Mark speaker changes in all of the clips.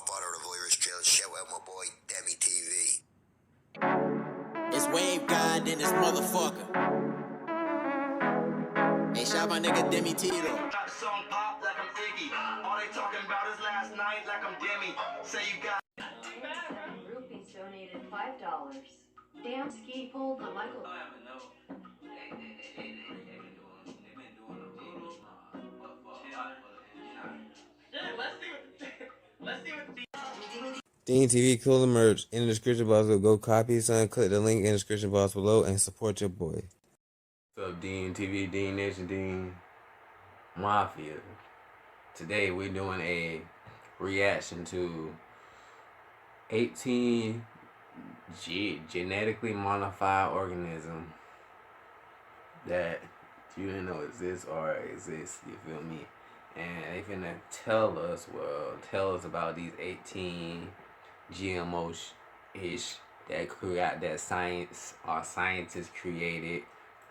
Speaker 1: Godfather of Irish Drill. Shout out my boy, Demi TV.
Speaker 2: It's Wave God in this motherfucker. Hey, shout my nigga Demi T though.
Speaker 3: That song pop like I'm Iggy. All they talking about is last night like I'm Demi. Say you got.
Speaker 4: Rupees donated $5. Damn ski pulled the Michael.
Speaker 5: Dean TV cool merch in the description box. Go copy, son. Click the link in the description box below and support your boy. What's up, Dean TV, Dean Nation, Dean Mafia? Today we're doing a reaction to 18 genetically modified organism that you didn't know exist or exist. You feel me? And they finna tell us about these 18 GMO-ish that scientists created,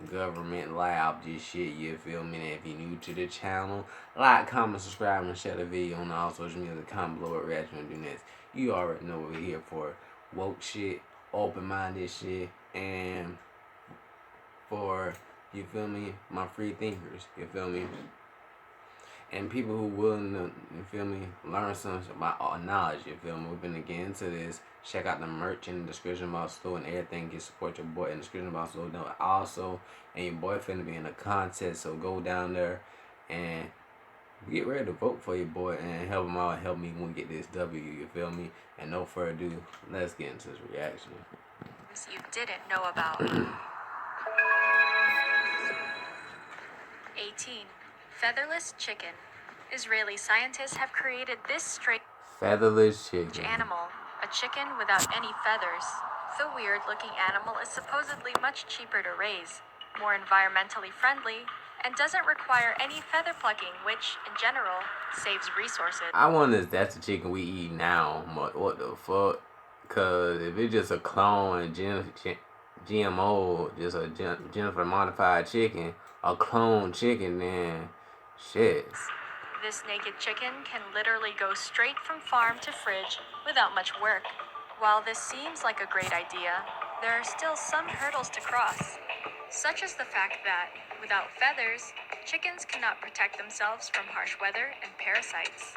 Speaker 5: government lab this shit, you feel me? And if you're new to the channel, like, comment, subscribe, and share the video on all social media. Comment below what reaction and do next. You already know what we're here for. Woke shit, open-minded shit, and for, you feel me, my free thinkers, you feel me? And people who willing to, you feel me, learn something about knowledge, you feel me? We're gonna get into this. Check out the merch in the description box below and everything. Get support your boy in the description box below. Also, and your boy finna be in a contest, so go down there and get ready to vote for your boy and help him out, help me when we get this W, you feel me? And no further ado, let's get into this reaction.
Speaker 6: You didn't know about. 18. Featherless chicken. Israeli scientists have created this strange
Speaker 5: Featherless chicken.
Speaker 6: animal, a chicken without any feathers. The weird-looking animal is supposedly much cheaper to raise, more environmentally friendly, and doesn't require any feather plucking, which, in general, saves resources.
Speaker 5: I wonder if that's the chicken we eat now. What the fuck? Cause if it's just a clone GMO, just a genetically modified chicken, a clone chicken, then shit.
Speaker 6: This naked chicken can literally go straight from farm to fridge without much work. While this seems like a great idea, there are still some hurdles to cross, such as the fact that, without feathers, chickens cannot protect themselves from harsh weather and parasites.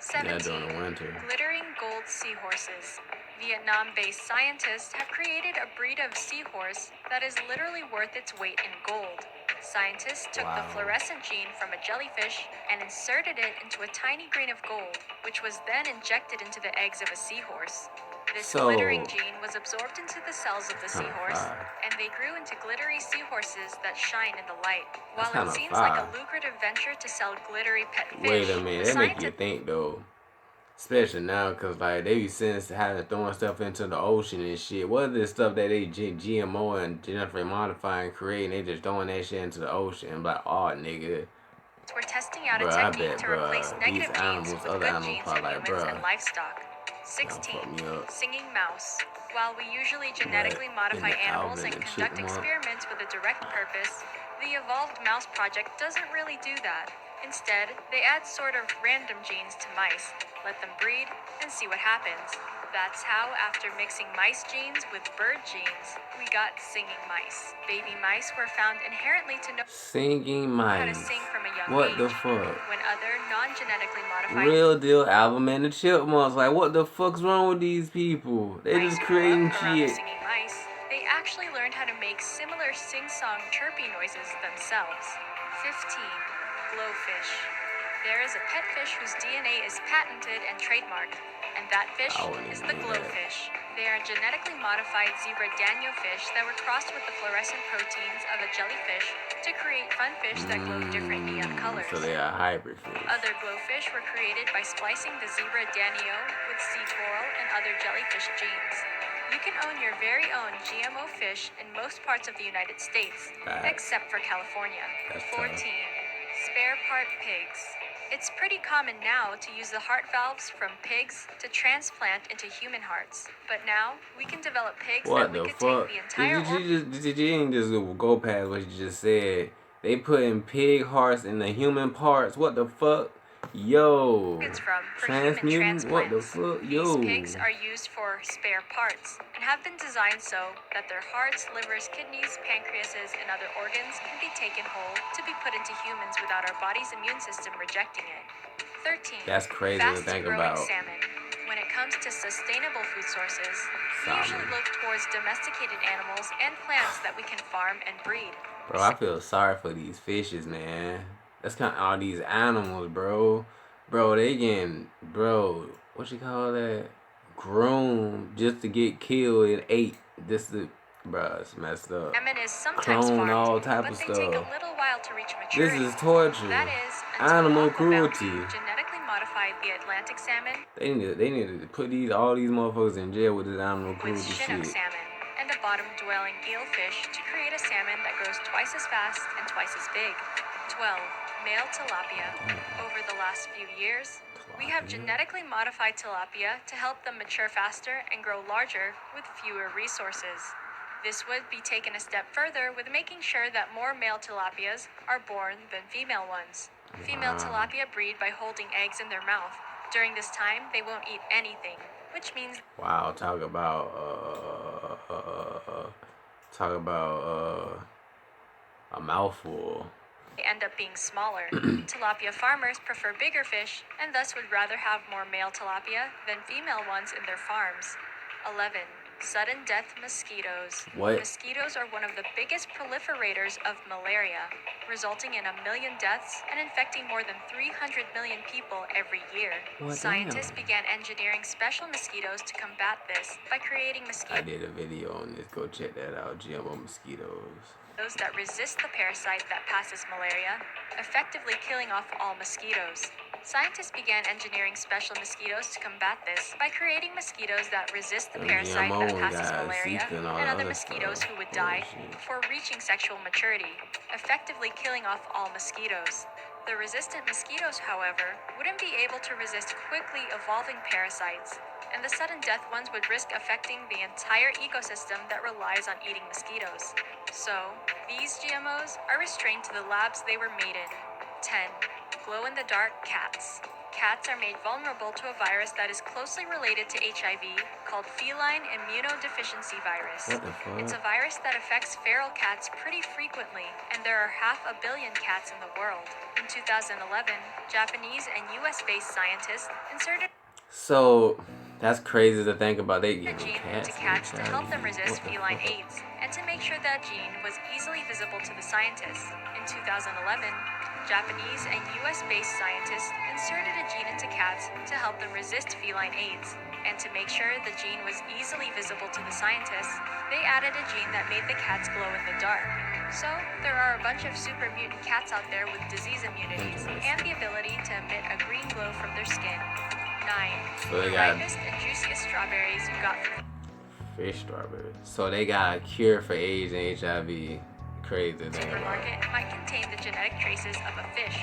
Speaker 6: 17.
Speaker 5: During the winter.
Speaker 6: Glittering gold seahorses. Vietnam-based scientists have created a breed of seahorse that is literally worth its weight in gold. Scientists took the fluorescent gene from a jellyfish and inserted it into a tiny grain of gold, which was then injected into the eggs of a seahorse. This glittering gene was absorbed into the cells of the seahorse, and they grew into glittery seahorses that shine in the light. While it seems like a lucrative venture to sell glittery pet fish,
Speaker 5: wait a minute, that make you think though. Especially now, cause like they be throwing stuff into the ocean and shit. What is this stuff that they GMO and genetically modifying and creating? They just throwing that shit into the ocean and like, oh nigga.
Speaker 6: We're testing out a technique to replace negative genes with good genes in humans and livestock. 16. Singing mouse. While we usually genetically modify animals and conduct experiments with a direct purpose, the Evolved Mouse Project doesn't really do that. Instead, they add sort of random genes to mice, let them breed, and see what happens. That's how, after mixing mice genes with bird genes, we got singing mice. Baby mice were found inherently to know how to sing from a young age.
Speaker 5: What the fuck?
Speaker 6: When other non-genetically modified
Speaker 5: Real deal album and the chipmunks. Like, what the fuck's wrong with these people? They just creating shit.
Speaker 6: Singing mice, they actually learned how to make similar sing-song chirpy noises themselves. 15. Glowfish. There is a pet fish whose DNA is patented and trademarked, and that fish is the glowfish. They are genetically modified zebra Daniel fish that were crossed with the fluorescent proteins of a jellyfish to create fun fish that glow different neon colors.
Speaker 5: So they are hybrid fish.
Speaker 6: Other glowfish were created by splicing the zebra Danio with sea coral and other jellyfish genes. You can own your very own GMO fish in most parts of the United States, except for California. 14. Spare part pigs. It's pretty common now to use the heart valves from pigs to transplant into human hearts. But now, we can develop pigs that we could take the entire
Speaker 5: Did you ain't just go past what you just said? They putting pig hearts in the human parts. What the fuck? Yo.
Speaker 6: organs from for human
Speaker 5: Transmutant? What the
Speaker 6: transplants.
Speaker 5: fuck? Yo.
Speaker 6: These pigs are used for spare parts and have been designed so that their hearts, livers, kidneys, pancreases, and other organs can be taken whole to be put into humans without our body's immune system rejecting it. 13.
Speaker 5: That's crazy to think
Speaker 6: Fast-growing
Speaker 5: about.
Speaker 6: salmon. When it comes to sustainable food sources, we
Speaker 5: Salmon.
Speaker 6: usually look towards domesticated animals and plants that we can farm and breed.
Speaker 5: Bro, I feel sorry for these fishes, man. That's kind of all these animals, bro. Bro, they getting, bro, what you call that? Groomed just to get killed and ate. This the, bro, it's messed up.
Speaker 6: Salmon is sometimes
Speaker 5: Clone
Speaker 6: farmed,
Speaker 5: all type
Speaker 6: but
Speaker 5: of
Speaker 6: they take a
Speaker 5: stuff.
Speaker 6: little while to reach
Speaker 5: This
Speaker 6: maturity.
Speaker 5: is torture.
Speaker 6: That is, until
Speaker 5: Animal
Speaker 6: Aqua
Speaker 5: cruelty.
Speaker 6: Bounty genetically modified the Atlantic salmon
Speaker 5: They need to put all these motherfuckers in jail with this animal
Speaker 6: with
Speaker 5: cruelty
Speaker 6: Chinook
Speaker 5: shit.
Speaker 6: salmon and a bottom-dwelling eelfish to create a salmon that grows twice as fast and twice as big. 12. Male tilapia. Over the last few years, we have genetically modified tilapia to help them mature faster and grow larger with fewer resources. This would be taken a step further with making sure that more male tilapias are born than female ones. Female tilapia breed by holding eggs in their mouth. During this time, they won't eat anything, which means
Speaker 5: Wow, talk about a mouthful.
Speaker 6: they end up being smaller. Tilapia farmers prefer bigger fish and thus would rather have more male tilapia than female ones in their farms. 11. Sudden death mosquitoes.
Speaker 5: What?
Speaker 6: Mosquitoes are one of the biggest proliferators of malaria, resulting in 1 million deaths and infecting more than 300 million people every year.
Speaker 5: What,
Speaker 6: Scientists
Speaker 5: damn.
Speaker 6: began engineering special mosquitoes to combat this by creating
Speaker 5: I
Speaker 6: mosquitoes
Speaker 5: did a video on this. Go check that out. GMO mosquitoes.
Speaker 6: that resist the parasite that passes malaria, effectively killing off all mosquitoes. Scientists began engineering special mosquitoes to combat this by creating mosquitoes that resist the
Speaker 5: Them
Speaker 6: parasite
Speaker 5: GMO
Speaker 6: that
Speaker 5: ones
Speaker 6: passes
Speaker 5: got
Speaker 6: malaria
Speaker 5: Zika and all
Speaker 6: and
Speaker 5: that
Speaker 6: other
Speaker 5: other
Speaker 6: mosquitoes
Speaker 5: stuff.
Speaker 6: who would die
Speaker 5: Bullshit.
Speaker 6: before reaching sexual maturity, effectively killing off all mosquitoes. The resistant mosquitoes, however, wouldn't be able to resist quickly evolving parasites, and the sudden death ones would risk affecting the entire ecosystem that relies on eating mosquitoes. So, these GMOs are restrained to the labs they were made in. 10. Glow-in-the-dark cats. Cats are made vulnerable to a virus that is closely related to HIV called feline immunodeficiency virus.
Speaker 5: What the fuck?
Speaker 6: It's a virus that affects feral cats pretty frequently, and there are 500 million cats in the world. In 2011, Japanese and US-based scientists inserted
Speaker 5: So that's crazy to think about. They
Speaker 6: a
Speaker 5: getting
Speaker 6: gene
Speaker 5: cats
Speaker 6: into cats to help them
Speaker 5: HIV.
Speaker 6: resist
Speaker 5: What the
Speaker 6: feline
Speaker 5: fuck?
Speaker 6: AIDS, and to make sure that gene was easily visible to the scientists. In 2011, Japanese and US-based scientists inserted a gene into cats to help them resist feline AIDS, and to make sure the gene was easily visible to the scientists, they added a gene that made the cats glow in the dark. So, there are a bunch of super mutant cats out there with disease immunities and the ability to emit a green glow from their skin. 9.
Speaker 5: So they
Speaker 6: The
Speaker 5: got
Speaker 6: ripest and juiciest strawberries you got from
Speaker 5: fish strawberries. So they got a cure for AIDS and HIV. Crazy to
Speaker 6: the
Speaker 5: think about.
Speaker 6: supermarket might contain the genetic traces of a fish.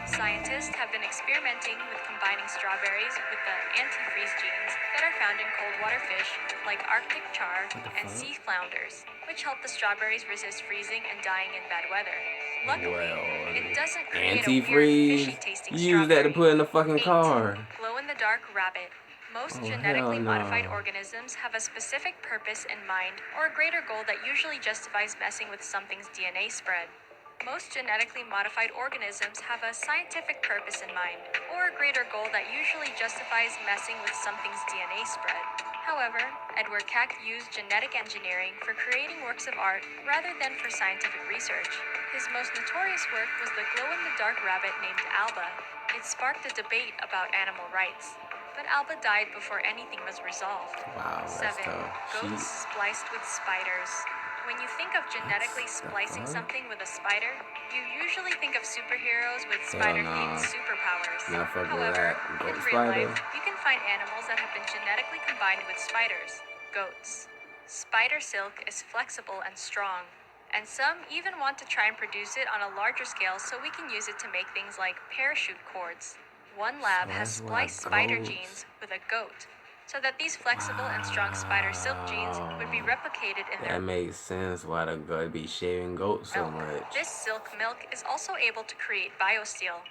Speaker 6: Scientists have been experimenting with combining strawberries with the antifreeze genes that are found in cold water fish like Arctic char and sea flounders, which help the strawberries resist freezing and dying in bad weather. Luckily, it doesn't create a weird
Speaker 5: Antifreeze.
Speaker 6: fishy tasting
Speaker 5: You use that to put in the fucking
Speaker 6: 8.
Speaker 5: car.
Speaker 6: Glow-in-the-dark rabbit. Most
Speaker 5: Oh,
Speaker 6: genetically
Speaker 5: hell no.
Speaker 6: modified organisms have a specific purpose in mind or a greater goal that usually justifies messing with something's DNA spread. Most genetically modified organisms have a scientific purpose in mind or a greater goal that usually justifies messing with something's DNA spread. However, Edward Keck used genetic engineering for creating works of art rather than for scientific research. His most notorious work was the glow-in-the-dark rabbit named Alba. It sparked a debate about animal rights, but Alba died before anything was resolved.
Speaker 5: Wow, that's
Speaker 6: 7.
Speaker 5: tough.
Speaker 6: Goats spliced with spiders. When you think of genetically splicing something with a spider, you usually think of superheroes with spider-themed
Speaker 5: nah.
Speaker 6: superpowers.
Speaker 5: Nah, fuck with
Speaker 6: However,
Speaker 5: that.
Speaker 6: in
Speaker 5: Goat
Speaker 6: real
Speaker 5: spider.
Speaker 6: life, you can find animals that have been genetically combined with spiders. Goats. Spider silk is flexible and strong, and some even want to try and produce it on a larger scale so we can use it to make things like parachute cords. One lab has
Speaker 5: So that's
Speaker 6: spliced
Speaker 5: why
Speaker 6: spider
Speaker 5: goats-
Speaker 6: genes with a goat, so that these flexible and strong spider silk genes would be replicated in their
Speaker 5: That makes sense why the goat be shaving goats so
Speaker 6: milk.
Speaker 5: much.
Speaker 6: This silk milk is also able to create biosteel.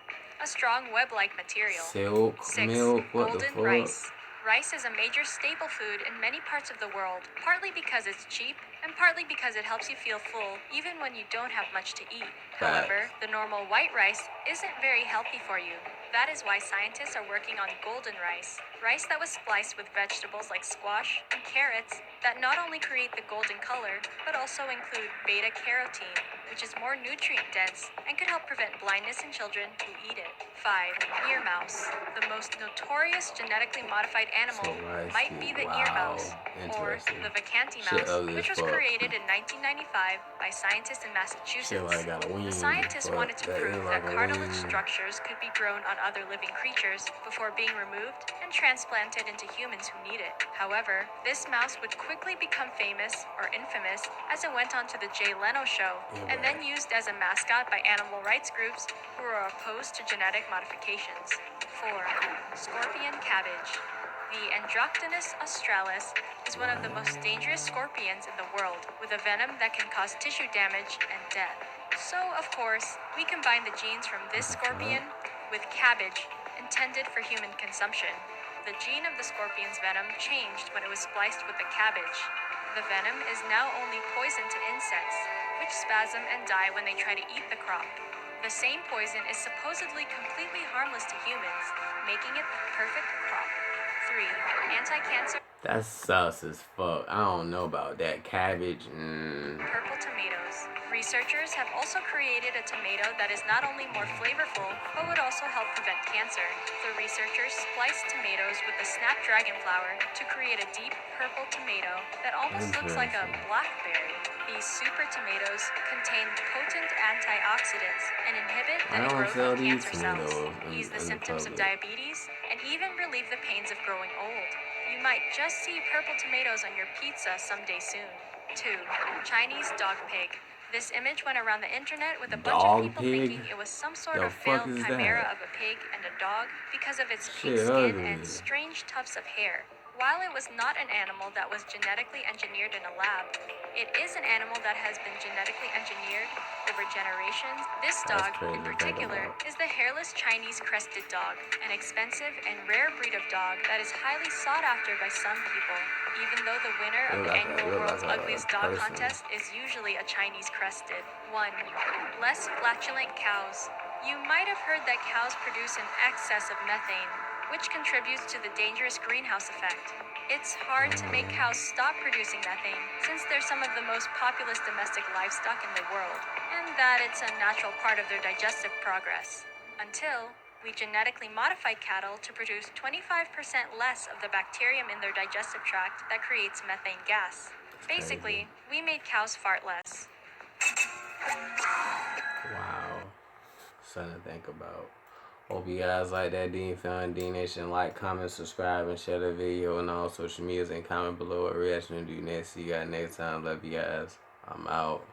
Speaker 6: a strong web-like material.
Speaker 5: Silk
Speaker 6: 6.
Speaker 5: milk, what the
Speaker 6: Golden
Speaker 5: fuck?
Speaker 6: rice. Rice is a major staple food in many parts of the world, partly because it's cheap and partly because it helps you feel full even when you don't have much to eat. However, the normal white rice isn't very healthy for you. That is why scientists are working on golden rice, rice that was spliced with vegetables like squash and carrots that not only create the golden color, but also include beta-carotene, which is more nutrient-dense and could help prevent blindness in children who eat it. 5. Ear mouse. The most notorious genetically modified animal might be the ear mouse, or the vacanty mouse, which was created in 1995 by scientists in Massachusetts. The scientists wanted to prove that cartilage structures could be grown on other living creatures before being removed and transplanted into humans who need it. However, this mouse would quickly become famous or infamous as it went on to the Jay Leno show and then used as a mascot by animal rights groups who are opposed to genetic modifications. 4. Scorpion cabbage. The Androctonus australis is one of the most dangerous scorpions in the world, with a venom that can cause tissue damage and death. So, of course, we combine the genes from this scorpion with cabbage, intended for human consumption. The gene of the scorpion's venom changed when it was spliced with the cabbage. The venom is now only poison to insects, which spasm and die when they try to eat the crop. The same poison is supposedly completely harmless to humans, making it the perfect crop. 3. Anti-cancer.
Speaker 5: That's sus as fuck. I don't know about that. Cabbage.
Speaker 6: Purple tomatoes. Researchers have also created a tomato that is not only more flavorful, but would also help prevent cancer. The researchers spliced tomatoes with the snapdragon flower to create a deep purple tomato that almost looks like a blackberry. These super tomatoes contain potent antioxidants and inhibit the growth of cancer cells, ease the symptoms of diabetes, and even relieve the pains of growing old. You might just see purple tomatoes on your pizza someday soon. 2. Chinese dog pig. This image went around the internet with a bunch of people thinking it was some sort of failed chimera of a pig and a dog because of its pink skin and strange tufts of hair. While it was not an animal that was genetically engineered in a lab, it is an animal that has been genetically engineered over generations. This dog, in particular, is the hairless Chinese crested dog, an expensive and rare breed of dog that is highly sought after by some people, even though the winner of the annual World's Ugliest Dog contest is usually a Chinese crested. 1. Less flatulent cows. You might have heard that cows produce an excess of methane, which contributes to the dangerous greenhouse effect. It's hard to make cows stop producing methane since they're some of the most populous domestic livestock in the world, and that it's a natural part of their digestive progress. Until we genetically modified cattle to produce 25% less of the bacterium in their digestive tract that creates methane gas. Basically, we made cows fart less.
Speaker 5: Wow. Something to think about. Hope you guys like that D Film D Nation. Like, comment, subscribe, and share the video on all social medias and comment below what reaction to do next. See you guys next time. Love you guys. I'm out.